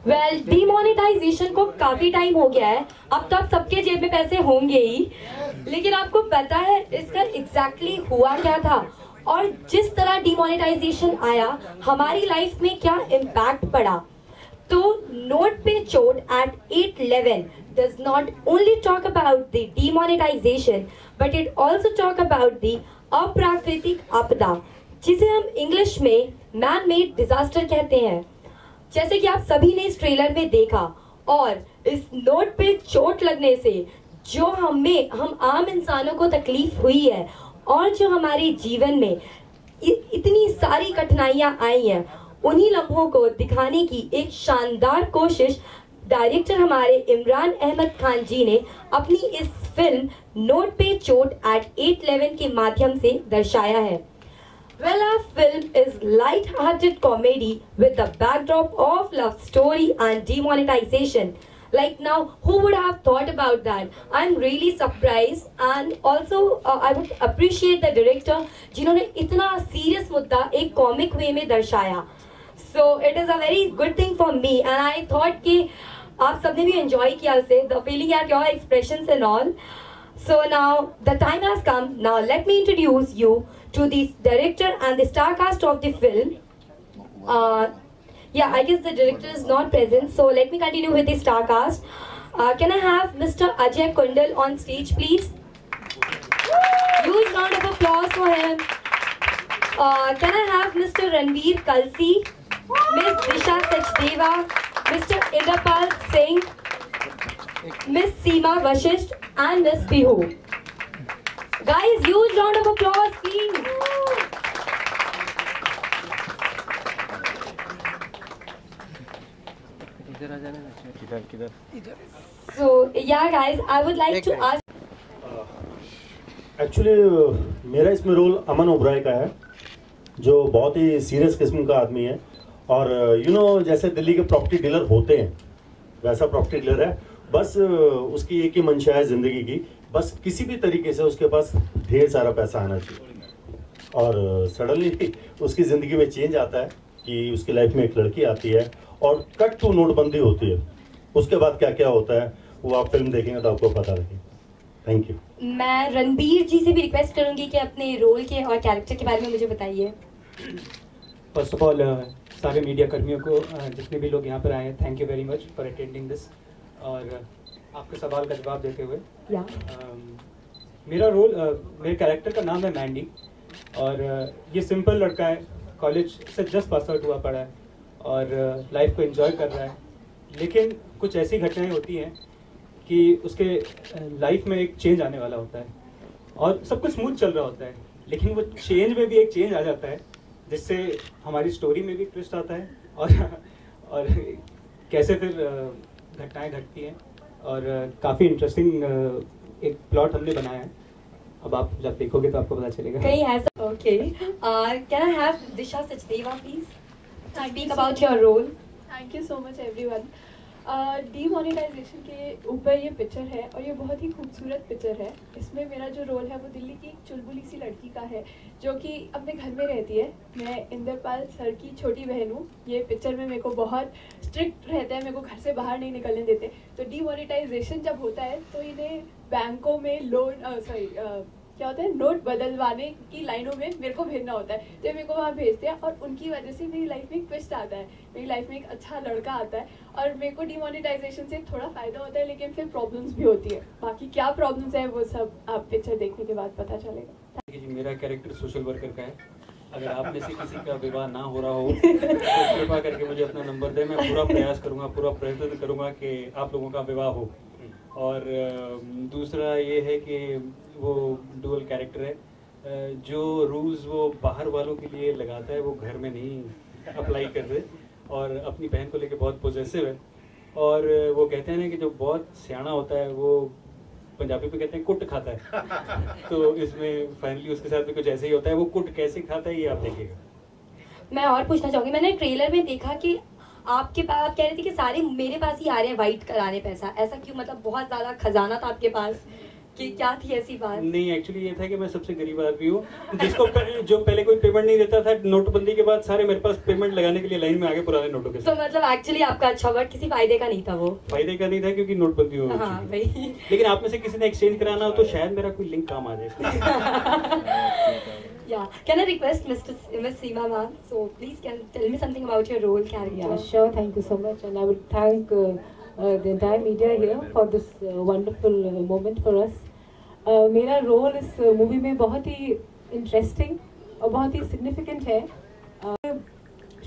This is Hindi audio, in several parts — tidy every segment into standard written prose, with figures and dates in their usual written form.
डीमोनेटाइजेशन को काफी टाइम हो गया है, अब तो सबके जेब में पैसे होंगे ही, लेकिन आपको पता है इसका एग्जैक्टली हुआ क्या था और जिस तरह डीमोनेटाइजेशन आया हमारी लाइफ में क्या इम्पैक्ट पड़ा। तो नोट पे चोट eight 811 does not only talk about the demonetization but it also talk about the अप्राकृतिक आपदा, जिसे हम इंग्लिश में मैन मेड डिजास्टर कहते हैं, जैसे कि आप सभी ने इस ट्रेलर में देखा। और इस नोट पे चोट लगने से जो हम आम इंसानों को तकलीफ हुई है और जो हमारे जीवन में इतनी सारी कठिनाइयां आई हैं, उन्हीं लम्हों को दिखाने की एक शानदार कोशिश डायरेक्टर हमारे इमरान अहमद खान जी ने अपनी इस फिल्म नोट पे चोट एट 811 के माध्यम से दर्शाया है। Well, our film is light-hearted comedy with the backdrop of love story and demonetization. Like now, who would have thought about that? I'm really surprised, and also I would appreciate the director जिन्होंने इतना serious मुद्दा एक comic way में दर्शाया. So it is a very good thing for me, and I thought कि आप सबने भी enjoy किया उसे, the feeling at your expressions and all. So now the time has come. Now let me introduce you to the director and the star cast of the film. Yeah, I guess the director is not present, so let me continue with the star cast. Can I have Mr. Ajay Kundal on stage, please? Huge round of applause for him. Can I have Mr. Ranveer Kalsi, Miss Disha Sachdeva, Mr. Indrapal Singh, Miss Seema Vashisht, and Miss Pihu. Guys, huge round of applause, please. So, yeah, guys, I would like to ask. Actually मेरा इसमें रोल अमन ओबराय का है, जो बहुत ही सीरियस किस्म का आदमी है। और जैसे दिल्ली के प्रॉपर्टी डीलर होते हैं वैसा प्रॉपर्टी डीलर है। बस उसकी एक ही मंशा है जिंदगी की, बस किसी भी तरीके से उसके पास ढेर सारा पैसा आना चाहिए। और सडनली उसकी ज़िंदगी में चेंज आता है कि उसकी लाइफ में एक लड़की आती है और कट टू नोटबंदी होती है। उसके बाद क्या क्या होता है वो आप फिल्म देखेंगे तो आपको पता लगेगा। Thank you. मैं रणबीर जी से भी रिक्वेस्ट करूंगी कि अपने रोल के और कैरेक्टर के बारे में मुझे बताइए। फर्स्ट ऑफ ऑल सारे मीडिया कर्मियों को, जितने भी लोग यहाँ पर आए हैं, thank you very much for attending this. और आपके सवाल का जवाब देते हुए, मेरा रोल, मेरे कैरेक्टर का नाम है मैंडी, और ये सिंपल लड़का है, कॉलेज से जस्ट पास आउट हुआ पड़ा है और लाइफ को एंजॉय कर रहा है। लेकिन कुछ ऐसी घटनाएं होती हैं कि उसके लाइफ में एक चेंज आने वाला होता है और सब कुछ स्मूथ चल रहा होता है, लेकिन वो चेंज में भी एक चेंज आ जाता है जिससे हमारी स्टोरी में भी ट्विस्ट आता है और कैसे फिर घटनाएं घटती हैं। और काफ़ी इंटरेस्टिंग एक प्लॉट हमने बनाया है। अब आप जब देखोगे तो आपको पता चलेगा। कहीं ऐसा okay. Can I have Disha Sachdeva please speak about your role. Thank you so much everyone. Demonetisation के ऊपर ये पिक्चर है और ये बहुत ही खूबसूरत पिक्चर है। इसमें मेरा जो रोल है वो दिल्ली की एक चुलबुली सी लड़की का है जो कि अपने घर में रहती है। मैं इंद्रपाल सर की छोटी बहन हूँ। ये पिक्चर में मेरे को बहुत स्ट्रिक्ट रहते हैं, मेरे को घर से बाहर नहीं निकलने देते। तो डीमोनेटाइजेशन जब होता है तो इन्हें बैंकों में लोन क्या होता है, नोट बदलवाने की लाइनों में मेरे को भेजना होता है। तो मेरे को वहाँ भेजते हैं और उनकी वजह से मेरी लाइफ में एक ट्विस्ट आता है, मेरी लाइफ में एक अच्छा लड़का आता है और मेरे को डीमोनेटाइजेशन से थोड़ा फ़ायदा होता है, लेकिन फिर प्रॉब्लम्स भी होती है। बाकी क्या प्रॉब्लम्स है वो सब आप पिक्चर देखने के बाद पता चलेगा। जी, मेरा कैरेक्टर सोशल वर्कर का है। अगर आप में से किसी का विवाह ना हो रहा हो तो कृपा करके मुझे अपना नंबर दें। मैं पूरा प्रयास करूँगा, पूरा प्रयत्न करूँगा कि आप लोगों का विवाह हो। और दूसरा ये है कि वो डुअल कैरेक्टर है, जो रूल्स वो बाहर वालों के लिए लगाता है वो घर में नहीं अप्लाई कर रहे, और अपनी बहन को लेके बहुत पॉजिटिव है। और वो कहते हैं ना कि जो बहुत सियाना होता है वो पंजाबी पे कहते हैं कुट खाता है। तो इसमें फाइनली उसके साथ भी कुछ ऐसे ही होता है। वो कुट कैसे खाता है ये आप देखिएगा। मैं और पूछना चाहूँगी, मैंने ट्रेलर में देखा कि आपके पास आप कह रहे थे कि सारे मेरे पास ही आ रहे हैं वाइट कराने पैसा, ऐसा क्यों? मतलब बहुत ज़्यादा खजाना था आपके पास, कि क्या थी ऐसी बात? नहीं, एक्चुअली ये था कि मैं सबसे गरीब आदमी हूँ जिसको जो पहले कोई पेमेंट नहीं देता था। नोटबंदी के बाद सारे मेरे पास पेमेंट लगाने के लिए लाइन में आगे पुराने नोटों के साथ। तो मतलब एक्चुअली आपका अच्छा बट किसी फायदे का नहीं था वो? फायदे का नहीं था क्योंकि नोटबंदी हो हाँ भाई। लेकिन आप में से किसी ने एक्सचेंज कराना हो तो शायद मेरा कोई लिंक काम आ जाए। Yeah, can I request Miss Seema ma'am? So please tell me something about your role, character. Yeah, sure. Thank you so much, and I would thank the entire media here for this wonderful moment for us. मेरा रोल इस मूवी में बहुत ही इंटरेस्टिंग और बहुत ही सिग्निफिकेंट है।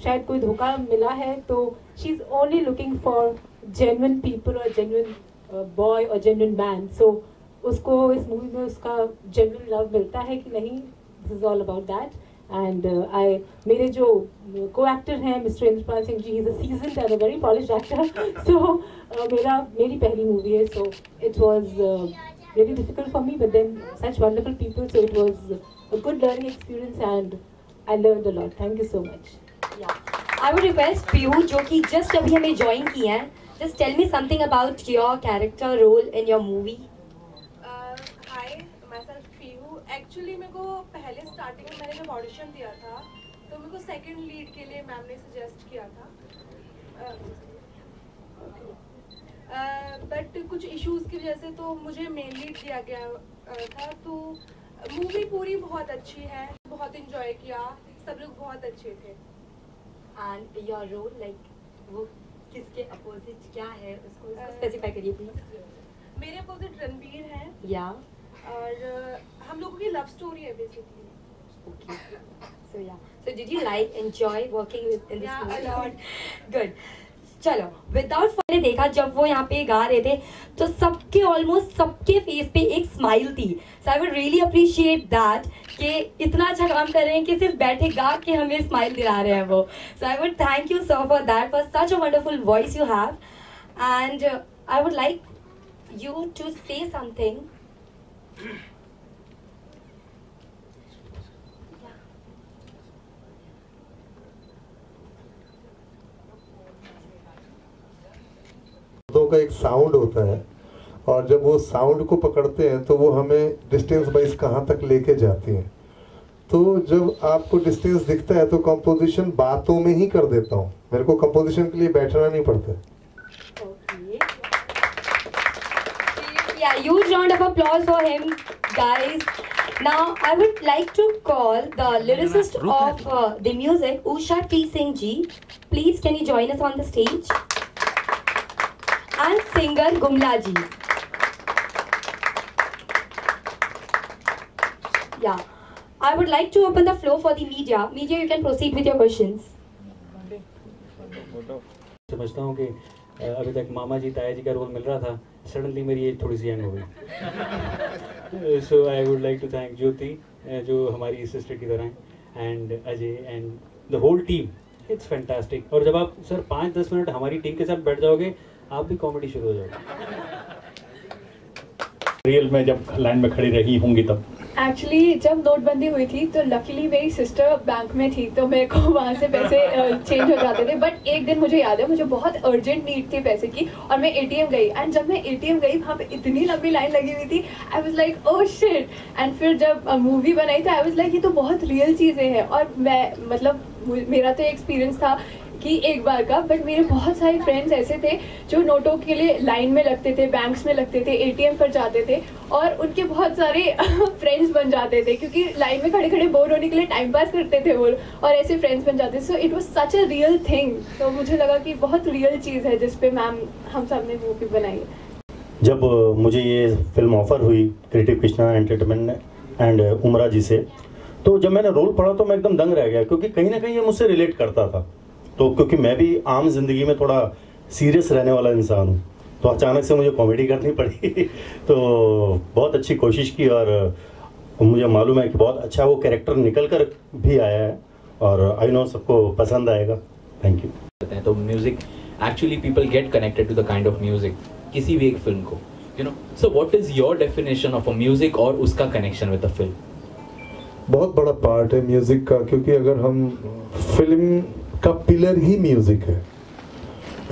शायद कोई धोखा मिला है तो she is only looking for genuine people और जेन्युइन बॉय और जेन्युइन मैन। सो उसको इस मूवी में उसका जेन्युइन लव मिलता है कि नहीं, this is all about that. And मेरे जो को एक्टर हैं mister Indrapal Singh ji, he is a seasoned and a very polished actor. So मेरी पहली मूवी है, so it was really difficult for me, but then such wonderful people, so it was a good learning experience and I learned a lot. Thank you so much. Yeah, I would request Piyu, जो कि just अभी हमें join की हैं, just tell me something about your character role in your movie. Hi, myself Piyu. Actually मेरे को पहले starting में मैंने जब audition दिया था तो मेरे को second lead के लिए मैम ने suggest किया था। बट कुछ इश्यूज की वजह से तो मुझे मेन लीड दिया गया था। तो मूवी पूरी बहुत अच्छी है, बहुत इंजॉय किया, सब लोग बहुत अच्छे थे। एंड योर रोल लाइक वो किसके अपोजिट क्या है उसको स्पेसिफाई करिए प्लीज। मेरे अपोजिट रणबीर हैं। या और हम लोगों की लव स्टोरी है बेसिकली। ओके, सो या so did you like enjoy working with in this movie? Good. चलो, विदाउट फन देखा जब वो यहाँ पे गा रहे थे तो सबके ऑलमोस्ट सबके फेस पे एक स्माइल थी। So I would really appreciate that कि इतना अच्छा काम कर रहे हैं कि सिर्फ बैठे गा के हमें स्माइल दिला रहे हैं वो। So I would thank you so for that, for such a wonderful voice you have and I would like you to say something. का एक साउंड होता है और जब वो साउंड को पकड़ते हैं तो वो हमें डिस्टेंस वाइज कहाँ तक लेके जाती हैं। तो जब आपको डिस्टेंस दिखता है तो कंपोजिशन बातों में ही कर देता हूँ, मेरे को कंपोजिशन के लिए बैठना नहीं पड़ता। Yeah, huge round of applause for him, guys. Now I would like to call the lyricist of the music, Usha T. Singh ji. Please, can you join us on the stage? And singer Gumla ji. Yeah, I would like to open the floor for the media. Media, you can proceed with your questions. समझता हूँ कि अभी तक मामा जी ताया जी का रोल मिल रहा था, सडनली मेरी एज थोड़ी सी एंड हो गई। So I would like to thank Jyoti जो हमारी सिस्टर की तरह हैं, and Ajay and the whole team. It's fantastic. और जब आप सर 5-10 मिनट हमारी टीम के साथ बैठ जाओगे आप भी कॉमेडी शुरू हो जाएगी। रियल में जब लाइन में खड़ी रही होंगी तब एक्चुअली जब नोटबंदी हुई थी तो लकीली मेरी सिस्टर बैंक में थी तो मेरे को वहाँ से पैसे चेंज हो जाते थे। बट एक दिन मुझे याद है, मुझे बहुत अर्जेंट नीड थी पैसे की और मैं एटीएम गई। एंड जब मैं एटीएम गई वहाँ पे इतनी लंबी लाइन लगी हुई थी, I was like oh shit. And फिर जब मूवी बनाई थी आई वाज लाइक ये तो बहुत रियल चीज़ें हैं। और मैं मतलब मेरा तो एक्सपीरियंस था कि एक बार का, बट मेरे बहुत सारे फ्रेंड्स ऐसे थे जो नोटों के लिए लाइन में लगते थे, बैंक्स में लगते थे, एटीएम पर जाते थे और उनके बहुत सारे फ्रेंड्स बन जाते थे क्योंकि लाइन में खड़े खड़े बोर होने के लिए टाइम पास करते थे वो और ऐसे फ्रेंड्स बन जाते थे। सो it was such a real thing. तो मुझे लगा कि बहुत रियल चीज़ है जिस पे मैम हम सब ने मूवी बनाई है। जब मुझे ये फिल्म ऑफर हुई क्रिएटिव कृष्णा एंटरटेनमेंट एंड उमरा जी से, तो जब मैंने रोल पढ़ा तो मैं एकदम दंग रह गया क्योंकि कहीं ना कहीं ये मुझसे रिलेट करता था। तो क्योंकि मैं भी आम जिंदगी में थोड़ा सीरियस रहने वाला इंसान हूँ, तो अचानक से मुझे कॉमेडी करनी पड़ी तो बहुत अच्छी कोशिश की और मुझे मालूम है कि बहुत अच्छा वो कैरेक्टर निकल कर भी आया है और आई नो सबको पसंद आएगा। Thank you. तो music actually people get connected to the kind of music किसी भी एक फिल्म को, you know. So what is your definition of a music और उसका कनेक्शन विद द फिल्म? बहुत बड़ा पार्ट है म्यूजिक का, क्योंकि अगर हम फिल्म का पिलर ही म्यूजिक है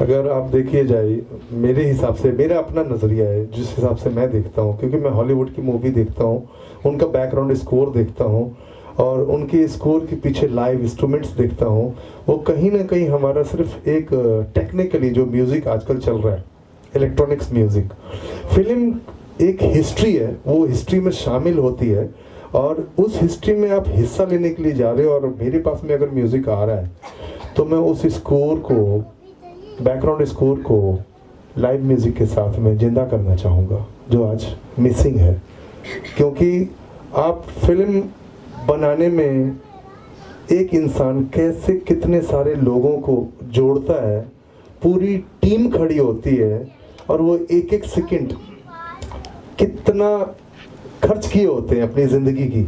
अगर आप देखिए जाए, मेरे हिसाब से, मेरा अपना नज़रिया है जिस हिसाब से मैं देखता हूँ, क्योंकि मैं हॉलीवुड की मूवी देखता हूँ, उनका बैकग्राउंड स्कोर देखता हूँ और उनके स्कोर के पीछे लाइव इंस्ट्रूमेंट्स देखता हूँ, वो कहीं ना कहीं हमारा सिर्फ एक टेक्निकली जो म्यूज़िक आजकल चल रहा है, इलेक्ट्रॉनिक्स म्यूज़िक, फिल्म एक हिस्ट्री है, वो हिस्ट्री में शामिल होती है और उस हिस्ट्री में आप हिस्सा लेने के लिए जा रहे हो और मेरे पास में अगर म्यूज़िक आ रहा है तो मैं उस स्कोर को, बैकग्राउंड स्कोर को लाइव म्यूज़िक के साथ में जिंदा करना चाहूँगा, जो आज मिसिंग है। क्योंकि आप फिल्म बनाने में एक इंसान कैसे कितने सारे लोगों को जोड़ता है, पूरी टीम खड़ी होती है और वो एक एक सेकंड कितना खर्च किए होते हैं अपनी ज़िंदगी की,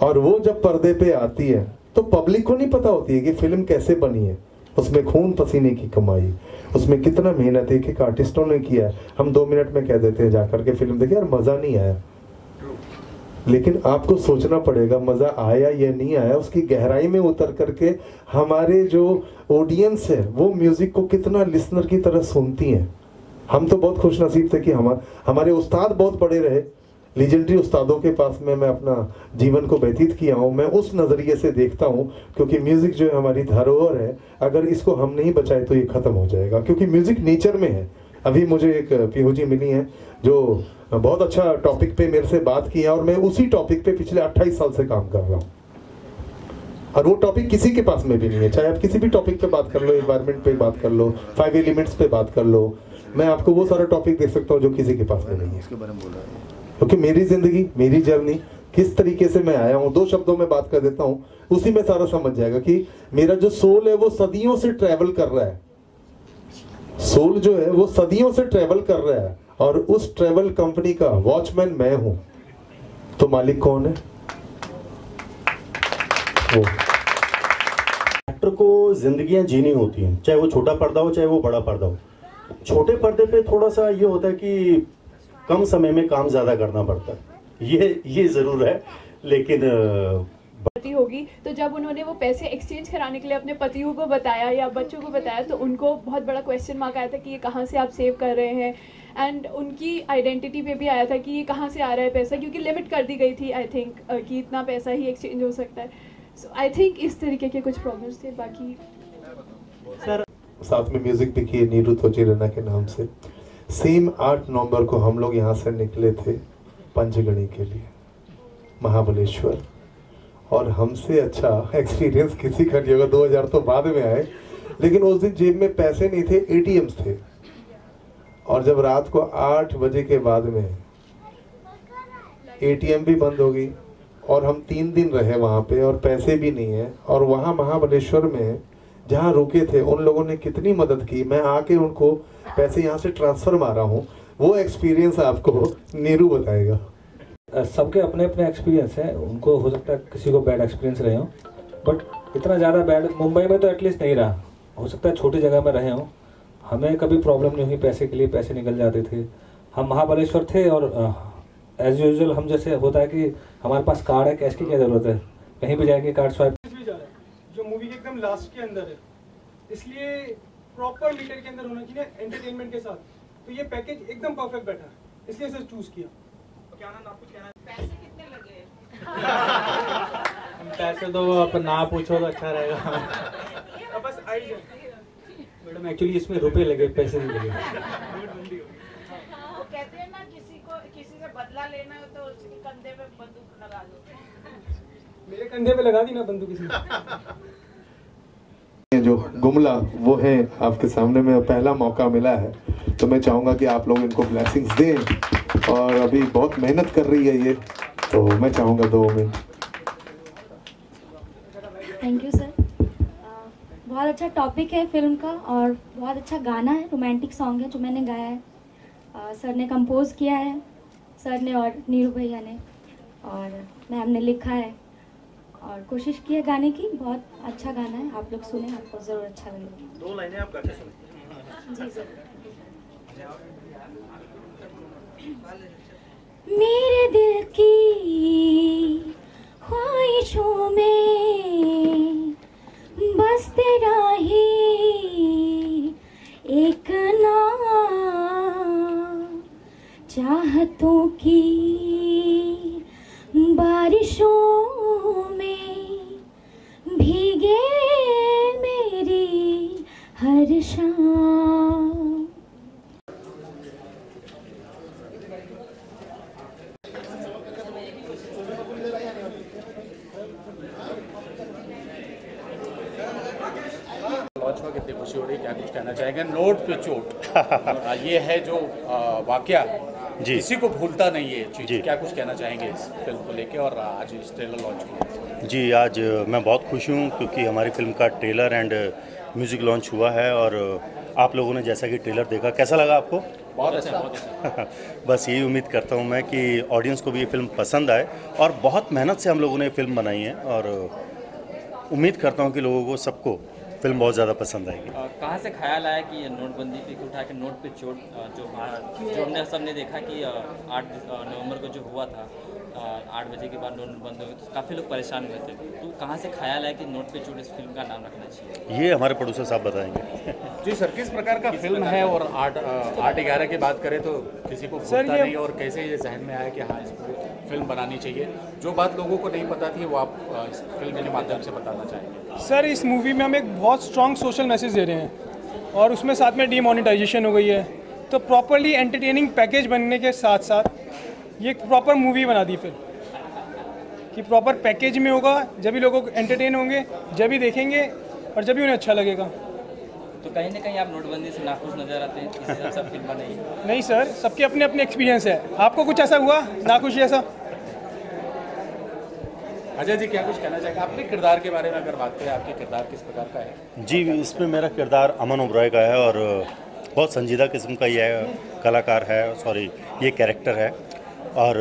और वो जब पर्दे पे आती है तो पब्लिक को नहीं पता होती है कि फिल्म कैसे बनी है, उसमें खून पसीने की कमाई, उसमें कितना मेहनत एक एक आर्टिस्टों ने किया है। हम 2 मिनट में कह देते हैं जाकर के फिल्म देखे यार मज़ा नहीं आया, लेकिन आपको सोचना पड़ेगा मज़ा आया या नहीं आया, उसकी गहराई में उतर करके हमारे जो ऑडियंस है वो म्यूज़िक को कितना लिसनर की तरह सुनती हैं। हम तो बहुत खुश नसीब थे कि हमारे उस्ताद बहुत बड़े रहे, लीजेंडरी उस्तादों के पास में मैं अपना जीवन को व्यतीत किया हूँ। मैं उस नज़रिए से देखता हूँ क्योंकि म्यूज़िक जो है हमारी धरोहर है, अगर इसको हम नहीं बचाए तो ये ख़त्म हो जाएगा, क्योंकि म्यूज़िक नेचर में है। अभी मुझे एक पीहू जी मिली हैं जो बहुत अच्छा टॉपिक पे मेरे से बात की है और मैं उसी टॉपिक पे पिछले 28 साल से काम कर रहा हूँ और वो टॉपिक किसी के पास में भी नहीं है। चाहे आप किसी भी टॉपिक पे बात कर लो, एनवायरनमेंट पे बात कर लो, 5 एलिमेंट्स पे बात कर लो, मैं आपको वो सारा टॉपिक दे सकता हूँ जो किसी के पास में नहीं है। क्योंकि मेरी जिंदगी, मेरी जर्नी किस तरीके से मैं आया हूँ, 2 शब्दों में बात कर देता हूँ, उसी में सारा समझ जाएगा कि मेरा जो सोल है वो सदियों से ट्रैवल कर रहा है। सोल जो है वो सदियों से ट्रैवल कर रहा है और उस ट्रैवल कंपनी का वॉचमैन मैं हूं, तो मालिक कौन है? वो। एक्टर को जिंदगियां जीनी होती हैं, चाहे वो छोटा पर्दा हो चाहे वो बड़ा पर्दा हो। छोटे पर्दे पे थोड़ा सा ये होता है कि कम समय में काम ज्यादा करना पड़ता है, ये जरूर है, लेकिन होगी तो जब उन्होंने वो पैसे एक्सचेंज कराने के लिए अपने पतियों को बताया या बच्चों को बताया तो उनको बहुत बड़ा क्वेश्चन मार्क आया था कि ये कहाँ से आप सेव कर रहे हैं, एंड उनकी आइडेंटिटी पे भी आया था कि ये कहाँ से आ रहा है पैसा, क्योंकि लिमिट कर दी गई थी आई थिंक कि इतना पैसा ही एक्सचेंज हो सकता है। सो आई थिंक इस तरीके के कुछ प्रॉब्लम्स थे। बाकी सर साथ में म्यूजिक भी किए नीरू तोचीरना के नाम से। सेम 8 नवंबर को हम लोग यहाँ से निकले थे पंचगणी के लिए महाबलेश्वर, और हमसे अच्छा एक्सपीरियंस किसी का नहीं होगा। 2000 तो बाद में आए, लेकिन उस दिन जेब में पैसे नहीं थे, ATMs थे। और जब रात को 8 बजे के बाद में ATM भी बंद हो गई और हम 3 दिन रहे वहाँ पे और पैसे भी नहीं है, और वहाँ महाबलेश्वर में जहाँ रुके थे उन लोगों ने कितनी मदद की, मैं आके उनको पैसे यहाँ से ट्रांसफर मारा हूँ। वो एक्सपीरियंस आपको नीरू बताएगा। सबके अपने अपने एक्सपीरियंस हैं, उनको हो सकता है किसी को बैड एक्सपीरियंस रहे हो, बट इतना ज़्यादा बैड मुंबई में तो एटलीस्ट नहीं रहा। हो सकता है छोटी जगह में रहे हों, हमें कभी प्रॉब्लम नहीं हुई, पैसे के लिए पैसे निकल जाते थे। हम महाबलेश्वर थे और एज यूजुअल हम जैसे होता है कि हमारे पास कार्ड है, कैश की क्या ज़रूरत है, कहीं भी जाएंगे कार्ड स्वाइप। जो मूवी के एकदम लास्ट के अंदर है, इसलिए प्रॉपर मीटर के अंदर होना चाहिए एंटरटेनमेंट के साथ, तो ये पैकेज एकदम परफेक्ट बैठा है, इसलिए इसे चूज किया। क्या नाम आपको कहना है? पैसे कितने लगे? पैसे तो आप ना पूछो तो अच्छा रहेगा। बस आई जाए मैडम, एक्चुअली इसमें रुपए लगे, पैसे नहीं लगे। वो कहते हैं ना किसी से बदला लेना हो तो उसके कंधे पे बंदूक लगा दो। मेरे कंधे पे लगा दी ना बंदूक इसने। जो गुमला वो है आपके सामने में, पहला मौका मिला है तो मैं चाहूँगा कि आप लोग इनको ब्लेसिंग्स दें, और अभी बहुत मेहनत कर रही है ये, तो मैं चाहूँगा 2 मिनट। Thank you sir. बहुत अच्छा टॉपिक है फिल्म का और बहुत अच्छा गाना है, रोमांटिक सॉन्ग है जो मैंने गाया है। सर ने कंपोज किया है, सर ने और नीरू भैया ने, और मैम ने लिखा है और कोशिश की है गाने की। बहुत अच्छा गाना है, आप लोग सुने, आपको ज़रूर अच्छा लगेगा। 2 लाइनें आप गा के सुने। जी सर। मेरे दिल की ख्वाहिशों में बस तेरा ही एक नाव चाहतों की बारिशों में भीगे मेरी हर शाम। लॉन्च में कितनी खुशी हो रही है, क्या कुछ कहना चाहेंगे? नोट पे चोट ये है जो वाकया किसी को भूलता नहीं है चीज, क्या कुछ कहना चाहेंगे इस फिल्म को लेके और आज इस ट्रेलर लॉन्च को? जी, आज मैं बहुत खुश हूँ क्योंकि हमारी फिल्म का ट्रेलर एंड म्यूज़िक लॉन्च हुआ है और आप लोगों ने जैसा कि ट्रेलर देखा, कैसा लगा आपको? बहुत अच्छा, बहुत अच्छा। बस यही उम्मीद करता हूँ मैं कि ऑडियंस को भी ये फिल्म पसंद आए और बहुत मेहनत से हम लोगों ने ये फिल्म बनाई है और उम्मीद करता हूँ कि लोगों को सबको फिल्म बहुत ज़्यादा पसंद आएगी। कहाँ से ख्याल आया कि नोटबंदी पे उठा के नोट पे चोट जो हमने सबने देखा कि 8 नवंबर को जो हुआ था 8 बजे के बाद नोट बंद हो गए तो काफ़ी लोग परेशान हुए थे, तो कहाँ से ख्याल आया कि नोट पे चोट इस फिल्म का नाम रखना चाहिए? ये हमारे प्रोड्यूसर साहब बताएंगे। जी सर, किस प्रकार का फिल्म है और 8/11 की बात करें तो किसी को भूलता नहीं और कैसे ये जहन में आया कि हाँ इस फिल्म बनानी चाहिए, जो बात लोगों को नहीं पता थी वो आप इस फिल्म के माध्यम से बताना चाहेंगे? सर, इस मूवी में हम एक बहुत स्ट्रॉन्ग सोशल मैसेज दे रहे हैं और उसमें साथ में डीमोनेटाइजेशन हो गई है, तो प्रॉपरली एंटरटेनिंग पैकेज बनने के साथ साथ ये एक प्रॉपर मूवी बना दी फिर कि प्रॉपर पैकेज में होगा, जब भी लोगों को एंटरटेन होंगे, जब भी देखेंगे और जब भी उन्हें अच्छा लगेगा। तो कहीं ना कहीं आप नोटबंदी से नाखुश नजर आते हैं, इस हिसाब से आप फिल्म बनाई? नहीं सर, सबके अपने अपने एक्सपीरियंस है। आपको कुछ ऐसा हुआ नाखुशी ऐसा? अजय जी, क्या कुछ कहना चाहेंगे अपने किरदार के बारे में? अगर बात करें, आपके किरदार किस प्रकार का है? जी, इसमें मेरा किरदार अमन ओबराय का है और बहुत संजीदा किस्म का ये कलाकार है, सॉरी ये कैरेक्टर है और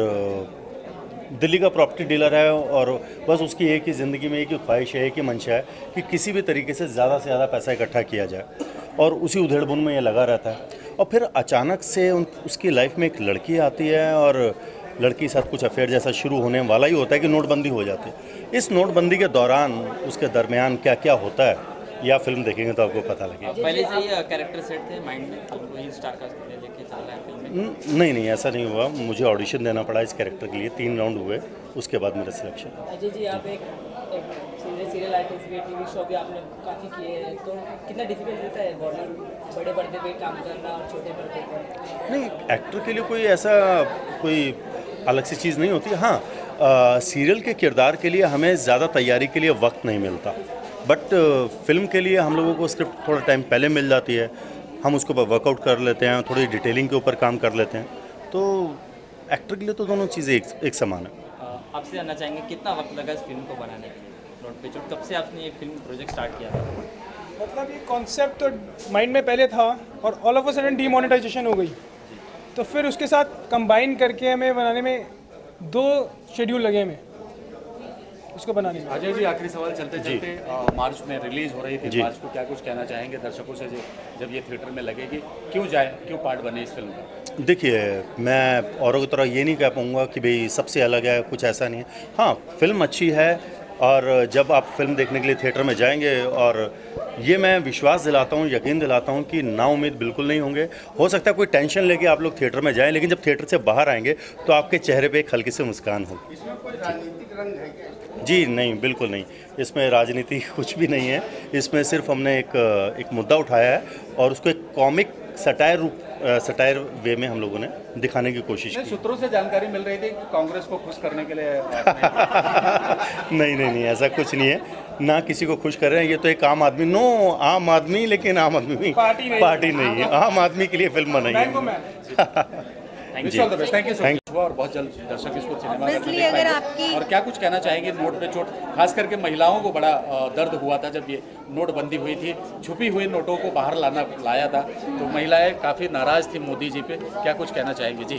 दिल्ली का प्रॉपर्टी डीलर है और बस उसकी एक ही ज़िंदगी में एक ही ख्वाहिश है, एक ही मंशा है कि किसी भी तरीके से ज़्यादा पैसा इकट्ठा किया जाए और उसी उधेड़-बुन में ये लगा रहता है। और फिर अचानक से उसकी लाइफ में एक लड़की आती है और लड़की के साथ कुछ अफेयर जैसा शुरू होने वाला ही होता है कि नोटबंदी हो जाती है। इस नोटबंदी के दौरान उसके दरमियान क्या क्या होता है या फिल्म देखेंगे तो आपको पता लगेगा। पहले से ही कैरेक्टर सेट थे माइंड में, तो वही स्टार का लेके चल रहा है फिल्म में? नहीं, ऐसा नहीं हुआ। मुझे ऑडिशन देना पड़ा इस कैरेक्टर के लिए, 3 राउंड हुए, उसके बाद मेरा सिलेक्शन। अजय जी, आप एक सीरियल आर्टिस्ट भी, टीवी शो भी आपने काफ़ी किए हैं, तो कितना डिफिकल्ट रहता है बड़े पर्दे पे काम करना और छोटे पर्दे पे? नहीं, एक्टर के लिए कोई ऐसा कोई अलग सी चीज़ नहीं होती। हाँ, सीरियल के किरदार के लिए हमें ज़्यादा तैयारी के लिए वक्त नहीं मिलता, बट फिल्म के लिए हम लोगों को स्क्रिप्ट थोड़ा टाइम पहले मिल जाती है, हम उसको वर्कआउट कर लेते हैं, थोड़ी डिटेलिंग के ऊपर काम कर लेते हैं, तो एक्टर के लिए तो दोनों चीज़ें एक समान है। आपसे जानना चाहेंगे कितना वक्त लगा इस फिल्म को बनाने के लिए? नोट पे चोट कब से आपने ये फिल्म प्रोजेक्ट स्टार्ट किया था? मतलब ये कॉन्सेप्ट तो माइंड में पहले था और all of a sudden demonetisation हो गई, तो फिर उसके साथ कंबाइन करके हमें बनाने में 2 शेड्यूल लगे हमें उसको बनाने में। अजय जी, आखिरी सवाल चलते चलते मार्च में रिलीज हो रही थी, मार्च को क्या कुछ कहना चाहेंगे दर्शकों से जब ये थिएटर में लगेगी, क्यों जाए, क्यों पार्ट बने इस फिल्म का? देखिए, मैं औरों की तरह ये नहीं कह पाऊँगा कि भाई सबसे अलग है, कुछ ऐसा नहीं है। हाँ, फिल्म अच्छी है और जब आप फिल्म देखने के लिए थिएटर में जाएंगे और ये मैं विश्वास दिलाता हूँ, यकीन दिलाता हूँ कि नाउम्मीद बिल्कुल नहीं होंगे। हो सकता है कोई टेंशन लेके आप लोग थिएटर में जाएं, लेकिन जब थिएटर से बाहर आएंगे तो आपके चेहरे पे एक हल्की सी मुस्कान होगी। इसमें कोई राजनीतिक रंग है क्या? जी नहीं, बिल्कुल नहीं, इसमें राजनीति कुछ भी नहीं है। इसमें सिर्फ हमने एक मुद्दा उठाया है और उसको एक कॉमिक सटायर वे में हम लोगों ने दिखाने की कोशिश की। सूत्रों से जानकारी मिल रही थी कि कांग्रेस को खुश करने के लिए नहीं, ऐसा कुछ नहीं है, ना किसी को खुश कर रहे हैं। ये तो एक आम आदमी, आम आदमी, लेकिन आम आदमी पार्टी नहीं है, आम आदमी के लिए फिल्म बनाई है। थैंक यू सो मच और बहुत जल्द दर्शक इसको सिनेमा में देखेंगे। और क्या कुछ कहना चाहेंगे नोट पे चोट, खास करके महिलाओं को बड़ा दर्द हुआ था जब ये नोटबंदी हुई थी, छुपी हुई नोटों को बाहर लाया था, तो महिलाएं काफ़ी नाराज़ थी मोदी जी पे, क्या कुछ कहना चाहेंगे? जी,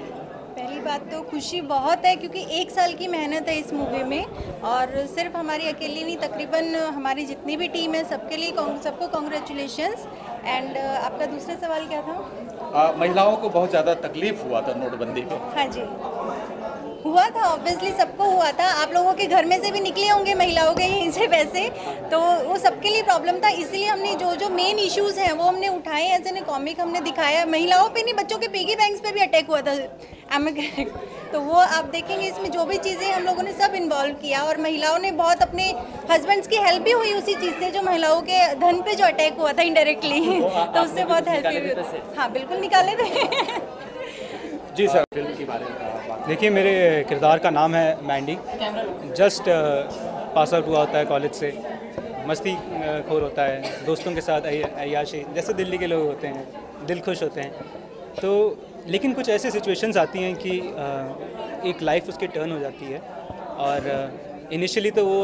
पहली बात तो खुशी बहुत है क्योंकि 1 साल की मेहनत है इस मूवी में और सिर्फ हमारी अकेली नहीं, तकरीबन हमारी जितनी भी टीम है सबके लिए सबको कॉन्ग्रेचुलेशंस। एंड आपका दूसरा सवाल क्या था? महिलाओं को बहुत ज़्यादा तकलीफ हुआ था नोटबंदी पे। हाँ जी, हुआ था, ऑब्वियसली सबको हुआ था। आप लोगों के घर में से भी निकले होंगे महिलाओं के यहीं से वैसे, तो वो सबके लिए प्रॉब्लम था। इसलिए हमने जो मेन इश्यूज हैं वो हमने उठाए, एज एन कॉमिक हमने दिखाया। महिलाओं पे नहीं, बच्चों के पिगी बैंक्स पे भी अटैक हुआ था, एम तो वो आप देखेंगे इसमें जो भी चीज़ें हम लोगों ने सब इन्वॉल्व किया, और महिलाओं ने बहुत अपने हस्बैंड्स की हेल्प भी हुई उसी चीज़ से, जो महिलाओं के धन पे जो अटैक हुआ था इनडायरेक्टली, तो उससे बहुत हेल्प हुई। हाँ बिल्कुल निकाले थे। जी सर, फिल्म के बारे में देखिए, मेरे किरदार का नाम है मैंडी। जस्ट पास आउट हुआ होता है कॉलेज से, मस्ती खोर होता है, दोस्तों के साथ अय्याशी, जैसे दिल्ली के लोग होते हैं, दिल खुश होते हैं। तो लेकिन कुछ ऐसे सिचुएशंस आती हैं कि एक लाइफ उसकी टर्न हो जाती है, और इनिशियली तो वो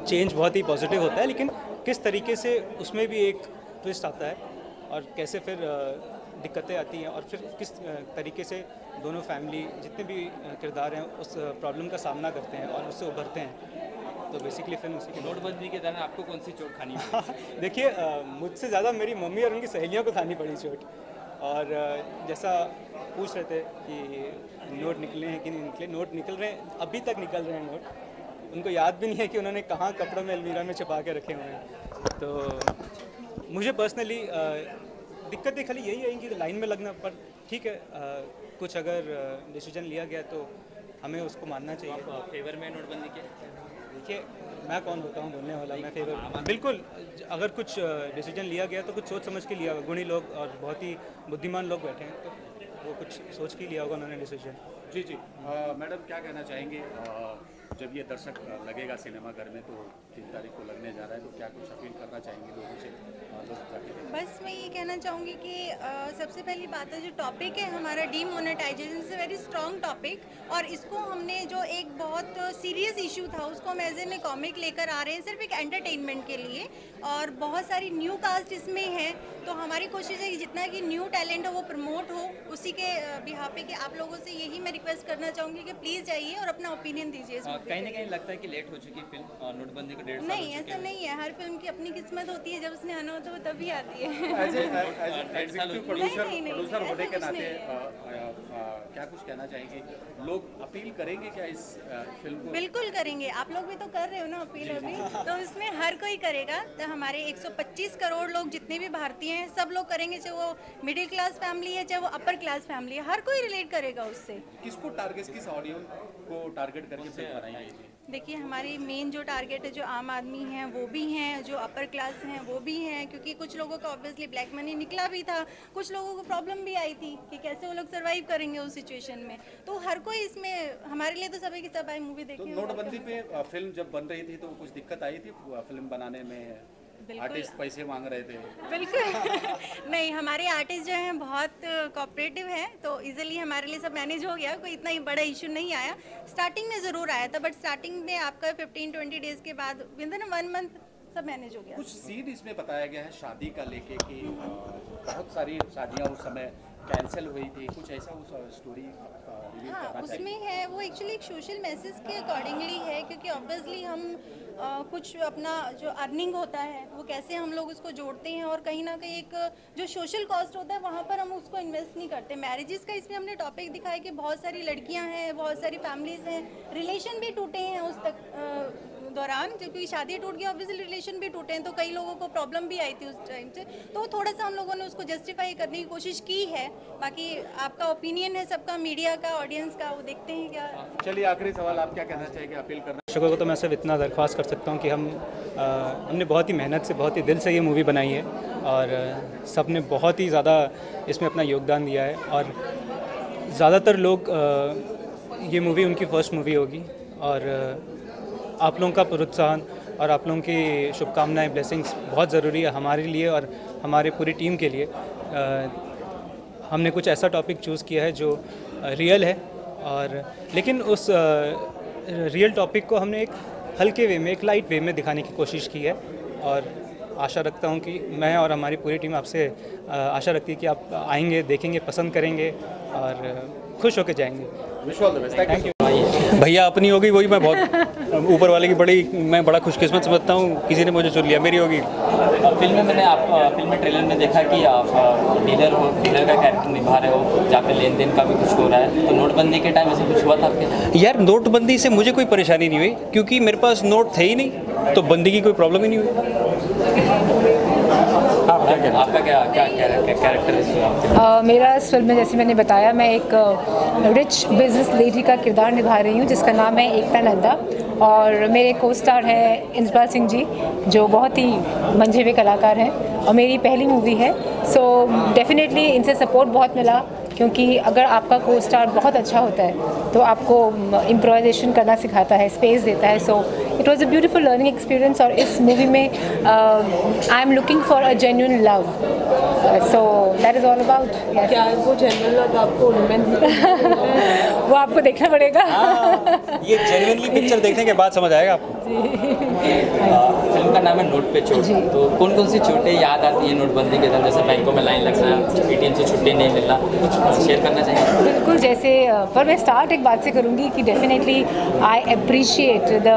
चेंज बहुत ही पॉजिटिव होता है, लेकिन किस तरीके से उसमें भी एक ट्विस्ट आता है, और कैसे फिर दिक्कतें आती हैं, और फिर किस तरीके से दोनों फैमिली जितने भी किरदार हैं उस प्रॉब्लम का सामना करते हैं और उससे उभरते हैं। तो बेसिकली फिल्म उसी की। नोटबंदी के दौरान आपको कौन सी चोट खानी पड़ी? देखिए, मुझसे ज़्यादा मेरी मम्मी और उनकी सहेलियों को खानी पड़ी चोट। और जैसा पूछ रहे थे कि नोट निकले हैं कि नहीं निकले, नोट निकल रहे हैं, अभी तक निकल रहे हैं नोट। उनको याद भी नहीं है कि उन्होंने कहाँ कपड़ों में अलमीरा में छुपा के रखे हुए हैं। तो मुझे पर्सनली दिक्कतें खाली यही है कि लाइन में लगना, पर ठीक है, कुछ अगर डिसीजन लिया गया तो हमें उसको मानना चाहिए। आप फेवर में नोटबंदी के? देखिए, मैं कौन होता हूँ बोलने वाला, मैं फेवर बिल्कुल, अगर कुछ डिसीजन लिया गया तो कुछ सोच समझ के लिया होगा। गुणी लोग और बहुत ही बुद्धिमान लोग बैठे हैं, तो वो कुछ सोच के लिया होगा उन्होंने डिसीजन। जी जी, मैडम क्या कहना चाहेंगे, जब ये दर्शक लगेगा सिनेमाघर में, तो 3 तारीख को लगने जा रहा है, तो क्या कुछ अपील करना चाहेंगे लोगों से? बस मैं ये कहना चाहूँगी कि सबसे पहली बात है, जो टॉपिक है हमारा demonetisation, is a very strong topic, और इसको हमने जो एक बहुत सीरियस इशू था उसको हम एज एन कॉमिक लेकर आ रहे हैं, सिर्फ एक एंटरटेनमेंट के लिए। और बहुत सारी न्यू कास्ट इसमें है, तो हमारी कोशिश है कि जितना कि न्यू टैलेंट हो वो प्रमोट हो। उसी के बिहाफ पे कि आप लोगों से यही मैं रिक्वेस्ट करना चाहूँगी कि प्लीज़ जाइए और अपना ओपिनियन दीजिए। कहीं ना कहीं लगता है कि लेट हो चुकी फिल्म, नोटबंदी को 1.5 साल नहीं, ऐसा नहीं है। हर फिल्म की अपनी किस्मत होती है, जब उसने आना होता है वो तभी आती है। प्रोड्यूसर होने के नाते क्या कुछ कहना चाहेंगे? लोग अपील करेंगे क्या इस फिल्म को? बिल्कुल करेंगे, आप लोग भी तो कर रहे हो ना अपील अभी, तो इसमें हर कोई करेगा। तो हमारे 125 करोड़ लोग जितने भी भारतीय हैं सब लोग करेंगे, चाहे वो मिडिल क्लास फैमिली है चाहे वो अपर क्लास फैमिली है, हर कोई रिलेट करेगा उससे। किसको टारगेट, किस ऑडियंस को टारगेट करके फिल्म बनाई है? देखिए, हमारी मेन जो टारगेट है, जो आम आदमी हैं वो भी हैं, जो अपर क्लास हैं वो भी हैं, क्योंकि कुछ लोगों का ऑब्वियसली ब्लैक मनी निकला भी था, कुछ लोगों को प्रॉब्लम भी आई थी कि कैसे वो लोग सर्वाइव करेंगे उस सिचुएशन में। तो हर कोई इसमें, हमारे लिए तो सभी की सब आई मूवी देखी। तो नोटबंदी पे फिल्म जब बन रही थी तो कुछ दिक्कत आई थी फिल्म बनाने में? आर्टिस्ट पैसे मांग रहे थे? बिल्कुल नहीं, हमारे आर्टिस्ट जो हैं बहुत कोऑपरेटिव हैं, तो इजीली हमारे लिए सब मैनेज हो गया, कोई इतना ही बड़ा इशू नहीं आया। स्टार्टिंग में ज़रूर आया था, बट स्टार्टिंग में आपका 15-20 डेज़ के बाद विद इन 1 मंथ सब मैनेज हो गया। कुछ सीन इसमें बताया गया है शादी का लेके कि बहुत सारी शादियाँ उस समय कैंसिल हुई थी, कुछ ऐसा उस स्टोरी? हाँ, उसमें है वो एक्चुअली एक सोशल मैसेज के अकॉर्डिंगली है, क्योंकि ऑब्वियसली हम कुछ अपना जो अर्निंग होता है वो कैसे हम लोग उसको जोड़ते हैं, और कहीं ना कहीं एक जो सोशल कॉस्ट होता है वहाँ पर हम उसको इन्वेस्ट नहीं करते। मैरिजेस का इसमें हमने टॉपिक दिखाया कि बहुत सारी लड़कियाँ हैं, बहुत सारी फैमिलीज़ हैं, रिलेशन भी टूटे हैं उस तक दौरान, क्योंकि शादी टूट गई, ऑब्वियसली रिलेशन भी टूटे हैं, तो कई लोगों को प्रॉब्लम भी आई थी उस टाइम से। तो थोड़ा सा हम लोगों ने उसको जस्टिफाई करने की कोशिश की है। बाकी आपका ओपिनियन है सबका, मीडिया का, ऑडियंस का, वो देखते हैं क्या। चलिए, आखिरी सवाल, आप क्या कहना चाहेंगे, अपील करना? दर्शकों को तो मैं सिर्फ इतना दरख्वास्त कर सकता हूँ कि हमने बहुत ही मेहनत से, बहुत ही दिल से ये मूवी बनाई है, और सब ने बहुत ही ज़्यादा इसमें अपना योगदान दिया है, और ज़्यादातर लोग ये मूवी उनकी फर्स्ट मूवी होगी, और आप लोगों का प्रोत्साहन और आप लोगों की शुभकामनाएं, ब्लेसिंग्स बहुत ज़रूरी है हमारे लिए और हमारे पूरी टीम के लिए। हमने कुछ ऐसा टॉपिक चूज़ किया है जो रियल है, और लेकिन उस रियल टॉपिक को हमने एक हल्के वे में, एक लाइट वे में दिखाने की कोशिश की है, और आशा रखता हूँ कि मैं और हमारी पूरी टीम आपसे आशा रखती है कि आप आएंगे, देखेंगे, पसंद करेंगे और खुश होकर जाएंगे। Wish all the best. Thank you. भैया अपनी होगी वही मैं बहुत ऊपर वाले की मैं बड़ा खुशकिस्मत समझता हूँ, किसी ने मुझे चुन लिया, मेरी होगी। फिल्म में फिल्म में ट्रेलर में देखा कि आप डीलर का कैरेक्टर निभा रहे हो, जहाँ पे लेन देन का भी कुछ हो रहा है, तो नोटबंदी के टाइम ऐसे कुछ हुआ था आपके? यार नोटबंदी से मुझे कोई परेशानी नहीं हुई, क्योंकि मेरे पास नोट थे ही नहीं, तो बंदी की कोई प्रॉब्लम ही नहीं हुई। आपका क्या कैरेक्टर है? मेरा इस फिल्म में, जैसे मैंने बताया, मैं एक रिच बिजनेस लेडी का किरदार निभा रही हूँ, जिसका नाम है एकता नंदा, और मेरे को स्टार हैं इंद्रपाल सिंह जी, जो बहुत ही मंझे हुए कलाकार हैं, और मेरी पहली मूवी है। सो डेफिनेटली इनसे सपोर्ट बहुत मिला, क्योंकि अगर आपका को स्टार बहुत अच्छा होता है तो आपको इम्प्रोवाइजेशन करना सिखाता है, स्पेस देता है। So it was a beautiful learning experience, और इस मूवी में I am looking for a genuine love, so that is all about. क्या वो जेन्युइन लव आपको वो आपको देखना पड़ेगा। ये जेन्युइनली पिक्चर देखने के बाद समझ आएगा आपको। फिल्म का नाम है नोट पे चोट, तो कौन कौन सी चोटें याद आती हैं नोटबंदी के दौरान? जैसे बैंकों में लाइन लगना, ATM से छुट्टी नहीं मिलना, कुछ शेयर करना चाहिए? बिल्कुल, जैसे पर मैं स्टार्ट एक बात से करूँगी कि definitely I appreciate the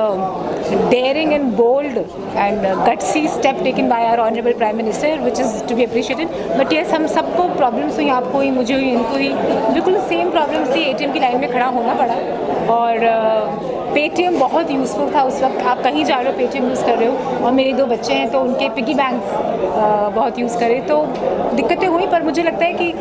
daring and bold and gutsy step taken by our honourable prime minister, which is to be appreciated. But yes, हम सबको प्रॉब्लम्स हुई, आपको हुई, मुझे हुई, इनको हुई, बिल्कुल सेम प्रॉब्लम्स थी। ATM की लाइन में खड़ा होना पड़ा, और पेटीएम बहुत यूज़फुल था उस वक्त। आप कहीं जा रहे हो, पेटीएम यूज़ कर रहे हो, और मेरे 2 बच्चे हैं तो उनके पिगी बैंक्स बहुत यूज़ करे, तो दिक्कतें हुई। पर मुझे लगता है कि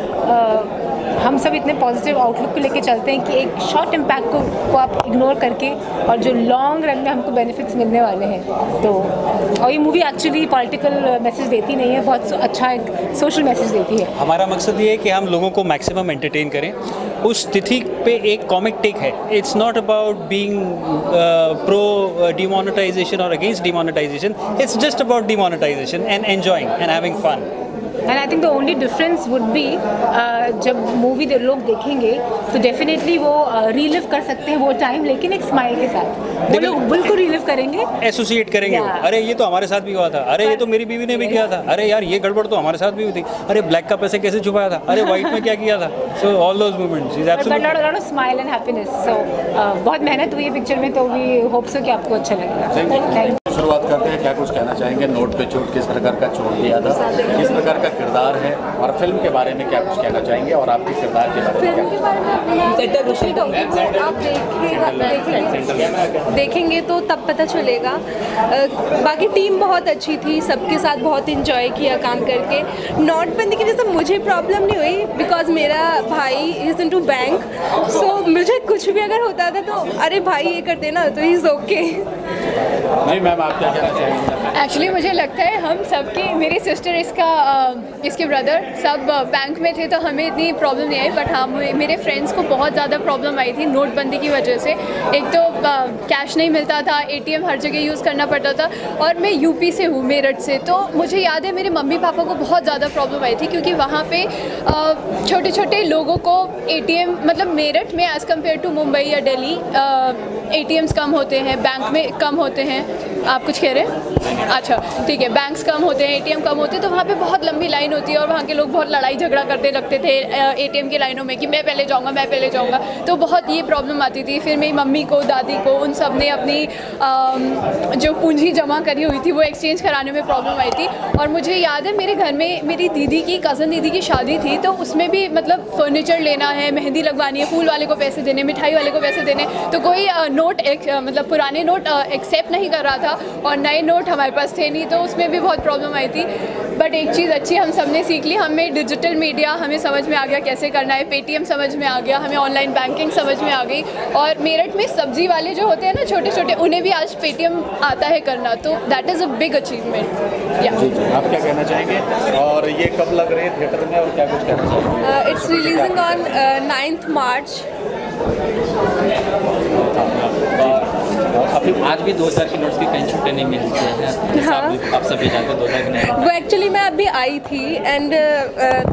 हम सब इतने पॉजिटिव आउटलुक को लेके चलते हैं कि एक शॉर्ट इम्पैक्ट को आप इग्नोर करके, और जो लॉन्ग रन में हमको बेनिफिट्स मिलने वाले हैं। तो और ये मूवी एक्चुअली पॉलिटिकल मैसेज देती नहीं है, बहुत अच्छा एक सोशल मैसेज देती है। हमारा मकसद ये है कि हम लोगों को मैक्सिमम एंटरटेन करें। उस तिथि पे एक कॉमिक टेक है, it's not about being pro demonetization और against demonetization, it's just about demonetization and enjoying and having fun. And I think the only difference would be, जब मूवी लोग देखेंगे तो डेफिनेटली वो रिलिव कर सकते हैं वो टाइम, लेकिन एक स्माइल के साथ वो लोग बिल्कुल रिलिव करेंगे, एसोसिएट करेंगे। अरे ये तो हमारे साथ भी हुआ था, अरे ये तो मेरी बीवी ने भी किया था, अरे यार ये गड़बड़ तो हमारे साथ भी हुई थी, अरे ब्लैक का पैसे कैसे छुपाया था, अरे व्हाइट में क्या किया था। So all those moments is absolutely lot of smile and happiness. सो बहुत मेहनत हुई है पिक्चर में, तो वी होप सो कि आपको अच्छा लगेगा। शुरुआत करते हैं, क्या कुछ कहना चाहेंगे? नोट पे चोट किस प्रकार का चोट दिया था, किस प्रकार का किरदार है, और फिल्म के बारे में क्या कुछ कहना चाहेंगे, और आपके किरदार के बारे में? फिल्म के बारे में आप देखेंगे तो तब पता चलेगा। बाकी टीम बहुत अच्छी थी, सबके साथ बहुत इंजॉय किया काम करके। नोटबंदी की वजह से मुझे प्रॉब्लम नहीं हुई, बिकॉज मेरा भाई इज इनटू बैंक, सो मुझे कुछ भी अगर होता था तो अरे भाई ये कर देना, तो इज ओके। नहीं मैम, आप क्या कहना चाहेंगे? एक्चुअली मुझे लगता है हम सबके, मेरी सिस्टर, इसके ब्रदर सब बैंक में थे, तो हमें इतनी प्रॉब्लम नहीं आई। बट हाँ, मेरे फ्रेंड्स को बहुत ज़्यादा प्रॉब्लम आई थी नोटबंदी की वजह से। एक तो कैश नहीं मिलता था, ATM हर जगह यूज़ करना पड़ता था, और मैं यूपी से हूँ, मेरठ से, तो मुझे याद है मेरे मम्मी पापा को बहुत ज़्यादा प्रॉब्लम आई थी, क्योंकि वहाँ पे छोटे छोटे लोगों को ATM, मतलब मेरठ में एज़ कम्पेयर टू मुंबई या दिल्ली ATMs कम होते हैं, बैंक में कम होते हैं। आप कुछ कह रहे हैं? अच्छा ठीक है, बैंक्स कम होते हैं, ATM कम होते हैं, तो वहाँ पे बहुत लंबी लाइन होती है, और वहाँ के लोग बहुत लड़ाई झगड़ा करते लगते थे ATM की लाइनों में कि मैं पहले जाऊँगा, मैं पहले जाऊँगा, तो बहुत ये प्रॉब्लम आती थी। फिर मेरी मम्मी को, दादी को, उन सब ने अपनी जो पूंजी जमा करी हुई थी वो एक्सचेंज कराने में प्रॉब्लम आई थी। और मुझे याद है मेरे घर में मेरी दीदी की, कज़न दीदी की शादी थी, तो उसमें भी मतलब फर्नीचर लेना है, मेहंदी लगवानी है, फूल वाले को पैसे देने, मिठाई वाले को पैसे देने, तो कोई नोट मतलब पुराने नोट एक्सेप्ट नहीं कर रहा था, और नए नोट हमारे पास थे नहीं, तो उसमें भी बहुत प्रॉब्लम आई थी। बट एक चीज़ अच्छी हम सब ने सीख ली, हमें डिजिटल मीडिया हमें समझ में आ गया कैसे करना है, पेटीएम समझ में आ गया, हमें ऑनलाइन बैंकिंग समझ में आ गई, और मेरठ में सब्जी वाले जो होते हैं ना छोटे छोटे, उन्हें भी आज पेटीएम आता है करना, तो that is a big achievement. या आप क्या कहना चाहेंगे, और ये कब लग रही है थिएटर में, और क्या कुछ कहना चाहेंगे? It's releasing on 9th March। अभी आज भी 2000 के नोट्स की कहीं छुट्टे नहीं मिलते हैं। हाँ। आप सभी जानते हैं 2000 के नोट। वो एक्चुअली मैं अभी आई थी, एंड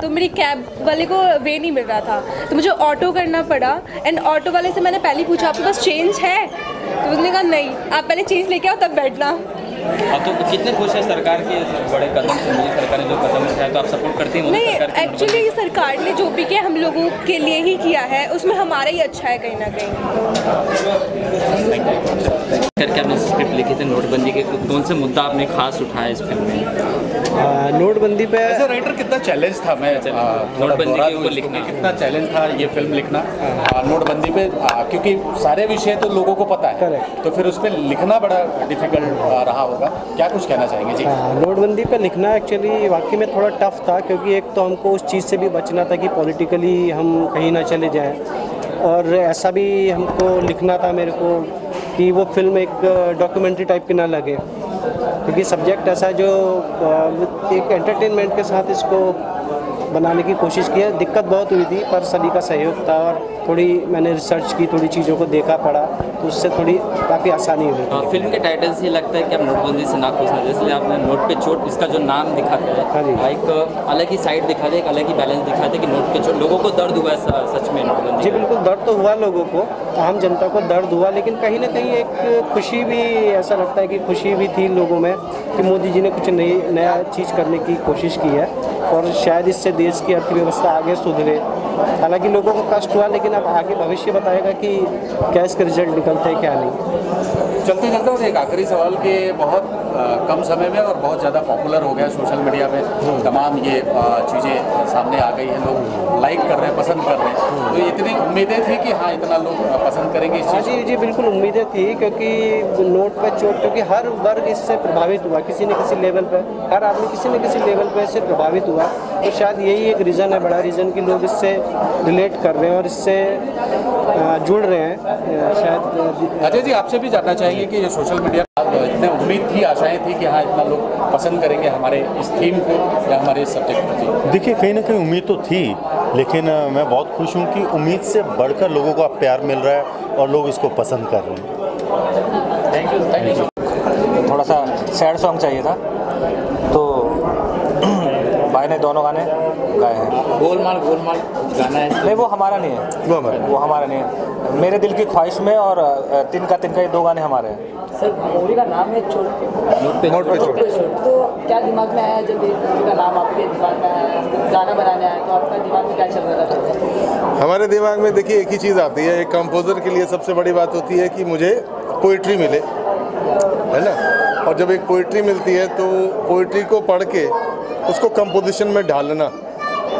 तो मेरी कैब वाले को वे नहीं मिल रहा था, तो मुझे ऑटो करना पड़ा, एंड ऑटो वाले से मैंने पहले पूछा आपके पास चेंज है, तो उसने कहा नहीं, आप पहले चेंज लेके आओ तब बैठना। अब तो कितने खुश है सरकार के बड़े कदम से, मोदी सरकार ने जो कदम उठाया, तो आप सपोर्ट करती हैं? नहीं, एक्चुअली सरकार सरकार ने जो भी किया हम लोगों के लिए ही किया है, उसमें हमारा ही अच्छा है कहीं ना कहीं। करके आपने स्क्रिप्ट लिखी थी नोटबंदी के, कौन से मुद्दा आपने खास उठाया इस फिल्म में? नोटबंदी पे एज राइटर कितना चैलेंज था, मैं नोटबंदी के ऊपर लिखना कितना चैलेंज था ये फिल्म लिखना नोटबंदी पे, क्योंकि सारे विषय तो लोगों को पता है, तो फिर उस पर लिखना बड़ा डिफिकल्ट रहा होगा, क्या कुछ कहना चाहेंगे जी? नोटबंदी पे लिखना एक्चुअली वाकई में थोड़ा टफ था, क्योंकि एक तो हमको उस चीज़ से भी बचना था कि पॉलिटिकली हम कहीं ना चले जाएं, और ऐसा भी हमको लिखना था मेरे को कि वो फिल्म एक डॉक्यूमेंट्री टाइप की ना लगे, क्योंकि सब्जेक्ट ऐसा है जो एक एंटरटेनमेंट के साथ इसको बनाने की कोशिश की है। दिक्कत बहुत हुई थी, पर सभी का सहयोग था और थोड़ी मैंने रिसर्च की, थोड़ी चीज़ों को देखा पढ़ा, तो उससे थोड़ी काफ़ी आसानी हुई। फिल्म के टाइटल से लगता है कि आप नोटबंदी से नाखुश हैं, इसलिए आपने नोट पे चोट, इसका जो नाम दिखाता है एक अलग ही साइड दिखाते हैं, एक अलग ही बैलेंस दिखाते हैं कि नोट पे चोट, लोगों को दर्द हुआ है सच में नोटबंदी? जी बिल्कुल, दर्द तो हुआ लोगों को, आम जनता को दर्द हुआ, लेकिन कहीं ना कहीं एक खुशी भी, ऐसा लगता है कि खुशी भी थी लोगों में कि मोदी जी ने कुछ नया चीज़ करने की कोशिश की है, और शायद इससे देश की अर्थव्यवस्था आगे सुधरे। हालांकि लोगों को कष्ट हुआ, लेकिन अब आगे भविष्य बताएगा कि क्या इसका रिजल्ट निकलता है क्या नहीं। चलते चलते और एक आखिरी सवाल के बहुत कम समय में और बहुत ज़्यादा पॉपुलर हो गया सोशल मीडिया पे, तमाम ये चीज़ें सामने आ गई हैं, लोग लाइक कर रहे हैं, पसंद कर रहे हैं, तो इतनी उम्मीदें थी कि हाँ इतना लोग पसंद करेंगे इस चीज़? जी बिल्कुल उम्मीदें थी, क्योंकि नोट पर चोट, क्योंकि हर वर्ग इससे प्रभावित हुआ, किसी न किसी लेवल पर, हर आदमी किसी न किसी लेवल पर इससे प्रभावित हुआ, तो शायद यही एक रीज़न है, बड़ा रीज़न कि लोग इससे रिलेट कर रहे हैं और इससे जुड़ रहे हैं। शायद अजय जी आपसे भी जानना चाहेंगे कि ये सोशल मीडिया इतने उम्मीद थी, आशाएं थी कि हाँ इतना लोग पसंद करेंगे हमारे इस थीम को या हमारे इस सब्जेक्ट को? देखिए कहीं ना कहीं उम्मीद तो थी, लेकिन मैं बहुत खुश हूँ कि उम्मीद से बढ़कर लोगों को अब प्यार मिल रहा है और लोग इसको पसंद कर रहे हैं। Thank you. थोड़ा सा सैड सॉन्ग चाहिए था, तो भाई ने दोनों गाने गाए हैं। गोलमाल गाना है? नहीं, वो हमारा नहीं है, वो हमारा नहीं है। मेरे दिल की ख्वाहिश में और तिनका ये 2 गाने हमारे हैं। सर मूवी का नाम है चोट पे चोट, तो क्या दिमाग में आया जब मूवी का नाम आपके दिमाग में आया, गाना बनाने आया, तो आपका दिमाग में क्या चल रहा था? हमारे दिमाग में देखिए एक ही चीज़ आती है, एक कंपोज़र के लिए सबसे बड़ी बात होती है कि मुझे पोइट्री मिले, है ना, और जब एक पोइट्री मिलती है तो पोइट्री को पढ़ के उसको कंपोजिशन में ढालना,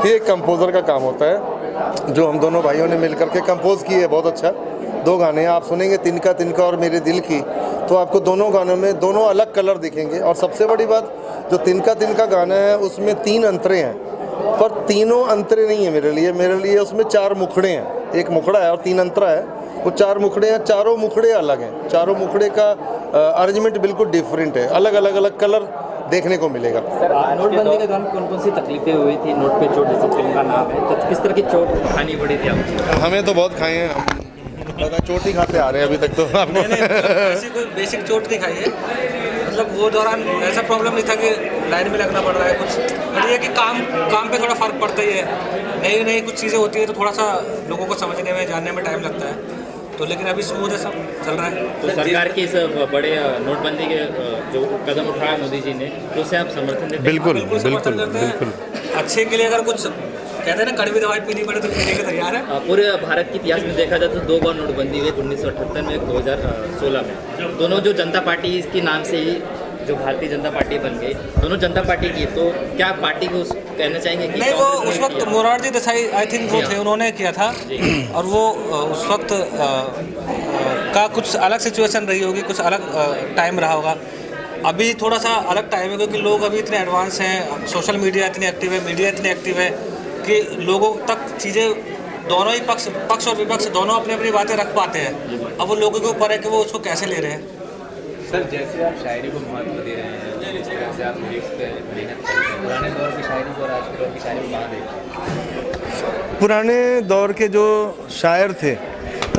ये एक कंपोज़र का काम होता है, जो हम दोनों भाइयों ने मिल करके कंपोज़ की है। बहुत अच्छा 2 गाने आप सुनेंगे, तिनका और मेरे दिल की, तो आपको दोनों गानों में दोनों अलग कलर दिखेंगे। और सबसे बड़ी बात, जो तिनका गाना है उसमें 3 अंतरे हैं, पर तीनों अंतरे नहीं है मेरे लिए उसमें 4 मुखड़े हैं, एक मुखड़ा है और 3 अंतरा है, वो 4 मुखड़े हैं, चारों मुखड़े अलग हैं, चारों मुखड़े का अरेंजमेंट बिल्कुल डिफरेंट है, अलग कलर देखने को मिलेगा। सर नोटबंदी के दौरान कौन सी तकलीफें हुई थी? नोट पे चोट जैसे फिल्म का नाम है, तो किस तरह की चोट खानी पड़ी थी आपको? हमें तो बहुत खाए हैं, हम चोट ही खाते आ रहे हैं अभी तक तो। आपको ऐसी कोई बेसिक चोट नहीं खाई है, मतलब वो दौरान ऐसा प्रॉब्लम नहीं था कि लाइन में लगना पड़ रहा है कुछ, बट ये कि काम पे थोड़ा फ़र्क पड़ता ही है, नई कुछ चीज़ें होती है तो थोड़ा सा लोगों को समझने में जानने में टाइम लगता है, तो लेकिन अभी स्मूथ है, सब चल रहा है। तो सरकार की इस बड़े नोटबंदी के जो कदम उठाया मोदी जी ने, तो उसे आप समर्थन देते हैं? बिल्कुल। अच्छे के लिए अगर कुछ कहते हैं ना, कड़वी दवाई पीनी पड़े तो पीने के तैयार है। पूरे भारत के इतिहास में देखा जाए तो 2 बार नोटबंदी हुई, 1978 में, 2016 में, दोनों जो जनता पार्टी के नाम से ही जो भारतीय जनता पार्टी बन गई, दोनों जनता पार्टी की, तो क्या पार्टी को कहना चाहेंगे कि नहीं, वो उस वक्त मोरारजी देसाई आई थिंक वो थे, उन्होंने किया था, और वो उस वक्त का कुछ अलग सिचुएशन रही होगी, कुछ अलग टाइम रहा होगा। अभी थोड़ा सा अलग टाइम है, क्योंकि लोग अभी इतने एडवांस हैं, सोशल मीडिया इतनी एक्टिव है, मीडिया इतनी एक्टिव है कि लोगों तक चीज़ें, दोनों ही पक्ष और विपक्ष दोनों अपनी बातें रख पाते हैं। अब वो लोगों के ऊपर है कि वो उसको कैसे ले रहे हैं। सर जैसे आप शायरी को महत्व दे रहे हैं, जिस तरह से आप लिरिक्स पे मेहनत करते हैं, पुराने दौर की शायरी को और आज के दौर की शायरी को कहाँ देखते हैं? पुराने दौर के जो शायर थे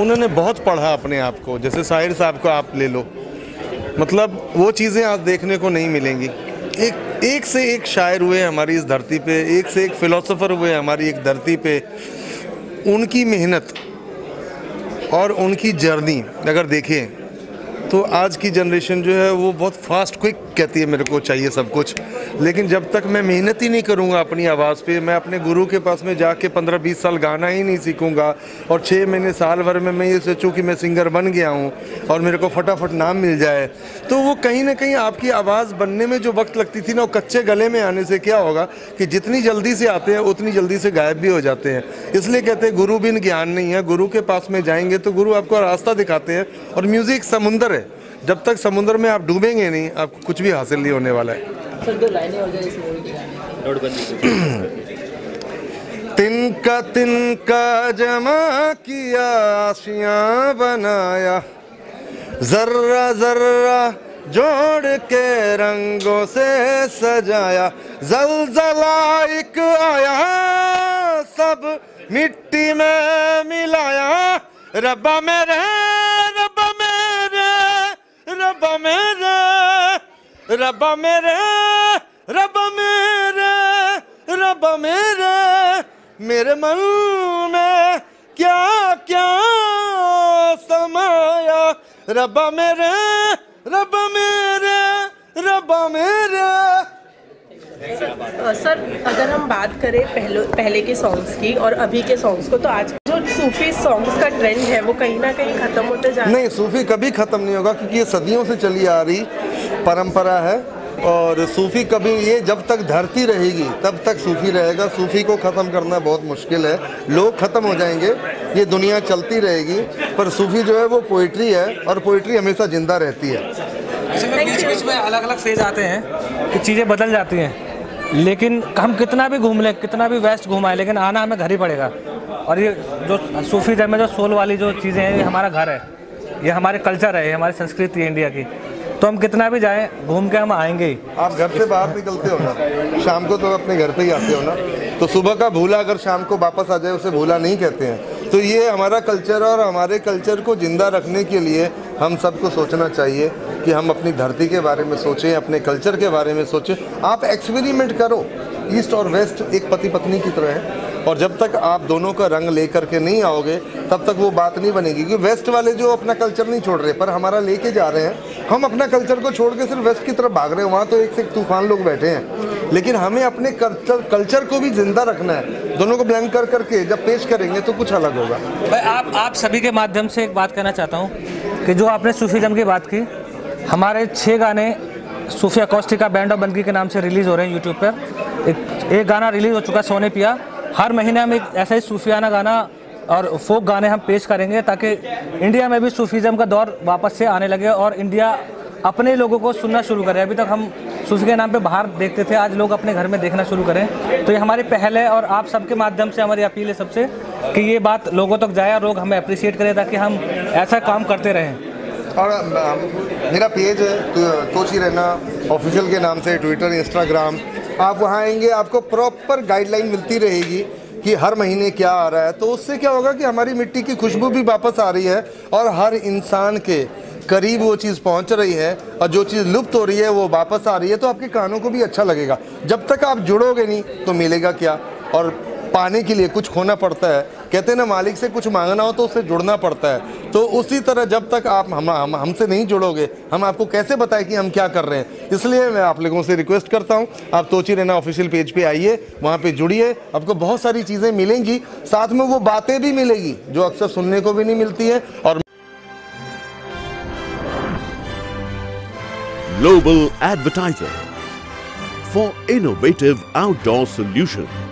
उन्होंने बहुत पढ़ा अपने आप को, जैसे शाहिर साहब को आप ले लो, मतलब वो चीज़ें आज देखने को नहीं मिलेंगी। एक से एक शायर हुए हमारी इस धरती पे, एक से एक फिलोसोफर हुए हमारी एक धरती पे, उनकी मेहनत और उनकी जर्नी अगर देखें तो आज की जनरेशन जो है वो बहुत फास्ट क्विक कहती है, मेरे को चाहिए सब कुछ, लेकिन जब तक मैं मेहनत ही नहीं करूँगा अपनी आवाज़ पे, मैं अपने गुरु के पास में जाके 15-20 साल गाना ही नहीं सीखूँगा और 6 महीने साल भर में मैं ये सोचूँ कि मैं सिंगर बन गया हूँ और मेरे को फटाफट नाम मिल जाए, तो वो कहीं ना कहीं आपकी आवाज़ बनने में जो वक्त लगती थी ना, वो कच्चे गले में आने से क्या होगा कि जितनी जल्दी से आते हैं उतनी जल्दी से गायब भी हो जाते हैं। इसलिए कहते हैं गुरु बिन ज्ञान नहीं है। गुरु के पास में जाएंगे तो गुरु आपको रास्ता दिखाते हैं, और म्यूज़िक समुंदर है, जब तक समुद्र में आप डूबेंगे नहीं आपको कुछ भी हासिल नहीं होने वाला है। सर 2 लाइनें हो जाए इस मूवी की गाने। तिनका जमा किया, आशियां बनाया, जर्रा जर्रा जोड़ के रंगों से सजाया, जलजला एक आया, सब मिट्टी में मिलाया, रब्बा मेरे रब्बा मेरे रब्बा मेरे रब्बा मेरे रब्बा मेरे रब्बा मेरे मन में क्या क्या समाया, रब्बा मेरे रब्बा मेरे रब्बा मेरे। सर अगर हम बात करें पहले के सॉन्ग्स की और अभी के सॉन्ग्स को, तो आज जो सूफी सॉन्ग्स का ट्रेंड है वो कहीं ना कहीं खत्म होते जा रहा है। नहीं, सूफी कभी खत्म नहीं होगा, क्योंकि ये सदियों से चली आ रही परंपरा है, और सूफी कभी, ये जब तक धरती रहेगी तब तक सूफी रहेगा। सूफी को ख़त्म करना बहुत मुश्किल है, लोग ख़त्म हो जाएंगे, ये दुनिया चलती रहेगी, पर सूफी जो है वो पोइट्री है, और पोइट्री हमेशा ज़िंदा रहती है। बीच में अलग अलग फेज आते हैं कि चीज़ें बदल जाती हैं, लेकिन हम कितना भी घूम लें, कितना भी वेस्ट घुमाएं, लेकिन आना हमें घर ही पड़ेगा। और ये जो सूफीज़म में जो सोल वाली जो चीज़ें हैं, ये हमारा घर है, ये हमारे कल्चर है, ये हमारी संस्कृति है इंडिया की, तो हम कितना भी जाएं घूम के हम आएंगे ही। आप घर से बाहर निकलते हो ना, शाम को तो अपने घर पे ही आते हो ना, तो सुबह का भूला अगर शाम को वापस आ जाए उसे भूला नहीं कहते हैं। तो ये हमारा कल्चर है, और हमारे कल्चर को ज़िंदा रखने के लिए हम सबको सोचना चाहिए कि हम अपनी धरती के बारे में सोचें, अपने कल्चर के बारे में सोचें। आप एक्सपेरिमेंट करो, ईस्ट और वेस्ट एक पति पत्नी की तरह है, और जब तक आप दोनों का रंग लेकर के नहीं आओगे तब तक वो बात नहीं बनेगी। क्योंकि वेस्ट वाले जो अपना कल्चर नहीं छोड़ रहे पर हमारा लेके जा रहे हैं, हम अपना कल्चर को छोड़ के सिर्फ वेस्ट की तरफ भाग रहे हैं। वहाँ तो एक से एक तूफान लोग बैठे हैं, लेकिन हमें अपने कल्चर को भी जिंदा रखना है। दोनों को ब्लेंड कर करके जब पेश करेंगे तो कुछ अलग होगा। भाई आप सभी के माध्यम से एक बात कहना चाहता हूँ कि जो आपने सूफीज़म की बात की, हमारे 6 गाने सूफी अकोस्टिका बैंड ऑफ बंदगी के नाम से रिलीज़ हो रहे हैं यूट्यूब पर। एक गाना रिलीज़ हो चुका है, सोने पिया। हर महीने हम एक ऐसा ही सूफियाना गाना और फोक गाने हम पेश करेंगे, ताकि इंडिया में भी सूफीज़म का दौर वापस से आने लगे और इंडिया अपने लोगों को सुनना शुरू करे। अभी तक हम सूफी के नाम पे बाहर देखते थे, आज लोग अपने घर में देखना शुरू करें। तो ये हमारी पहल है, और आप सबके माध्यम से हमारी अपील है सबसे कि ये बात लोगों तक जाए और लोग हमें अप्रिशिएट करें, ताकि हम ऐसा काम करते रहें। और मेरा पेज है तोची रहना ऑफिशियल के नाम से, ट्विटर, इंस्टाग्राम, आप वहाँ आएंगे आपको प्रॉपर गाइडलाइन मिलती रहेगी कि हर महीने क्या आ रहा है। तो उससे क्या होगा कि हमारी मिट्टी की खुशबू भी वापस आ रही है, और हर इंसान के करीब वो चीज़ पहुंच रही है, और जो चीज़ लुप्त हो रही है वो वापस आ रही है। तो आपके कानों को भी अच्छा लगेगा। जब तक आप जुड़ोगे नहीं तो मिलेगा क्या, और पाने के लिए कुछ खोना पड़ता है। कहते हैं ना, मालिक से कुछ मांगना हो तो उससे जुड़ना पड़ता है। तो उसी तरह जब तक आप हमसे नहीं जुड़ोगे, हम आपको कैसे बताएं कि हम क्या कर रहे हैं। इसलिए मैं आप लोगों से रिक्वेस्ट करता हूं, आप तोची रहना ऑफिशियल पेज पे आइए, वहां पे जुड़िए, आपको बहुत सारी चीज़ें मिलेंगी, साथ में वो बातें भी मिलेगी जो अक्सर सुनने को भी नहीं मिलती है। और Global Advertiser for innovative outdoor solutions.